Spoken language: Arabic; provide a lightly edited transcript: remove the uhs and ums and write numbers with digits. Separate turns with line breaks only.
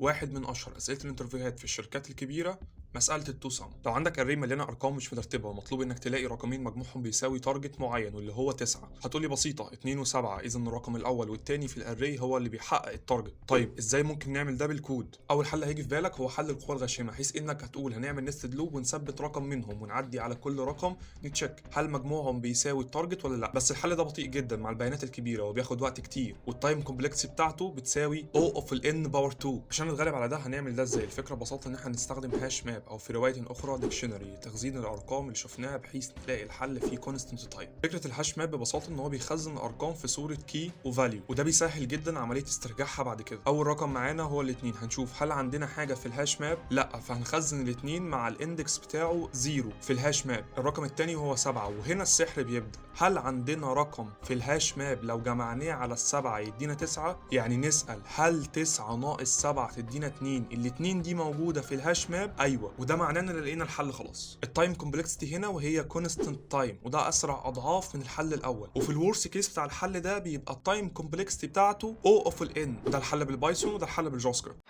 واحد من اشهر اسئله الانترفيوهات في الشركات الكبيره مساله التو سم. لو عندك اري مليانه ارقام مش مترتبه ومطلوب انك تلاقي رقمين مجموعهم بيساوي تارجت معين واللي هو 9، هتقولي بسيطه 2 و7، اذا الرقم الاول والتاني في الاري هو اللي بيحقق التارجت. طيب ازاي ممكن نعمل ده بالكود؟ اول حل هيجي في بالك هو حل القوى الغاشمه، حيث انك هتقول هنعمل نستد لوب ونثبت رقم منهم ونعدي على كل رقم نتشيك هل مجموعهم بيساوي التارجت ولا لا. بس الحل ده بطيء جدا مع البيانات الكبيره وبياخد وقت كتير، والتايم كومبلكسيتي بتاعته بتساوي O اوف ال n باور 2. عشان نتغلب على ده هنعمل ده ازاي؟ الفكره ببساطه ان احنا نستخدم هاش ماب او في روايه اخرى ديكشنري لتخزين الارقام اللي شفناها، بحيث نلاقي الحل فيه كونستنت تايب. فكره الهاش ماب ببساطه ان هو بيخزن الارقام في صوره كي وفاليو، وده بيسهل جدا عمليه استرجاعها بعد كده. اول رقم معانا هو الاثنين، هنشوف هل عندنا حاجه في الهاش ماب؟ لا، فهنخزن الاثنين مع الاندكس بتاعه 0 في الهاش ماب. الرقم الثاني هو 7، وهنا السحر بيبدا. هل عندنا رقم في الهاش ماب لو جمعناه على السبعة يدينا 9؟ يعني نسأل هل 9 ناقص 7 تدينا 2؟ الاتنين دي موجودة في الهاش ماب؟ ايوه، وده معناه ان لقينا الحل خلاص. التايم كومبلكسيتي هنا وهي كونستنت تايم، وده اسرع اضعاف من الحل الاول. وفي الورس كيس بتاع الحل ده بيبقى التايم كومبلكسيتي بتاعته O اوف ال n. وده الحل بالبايثون وده الحل بالجافا سكريبت.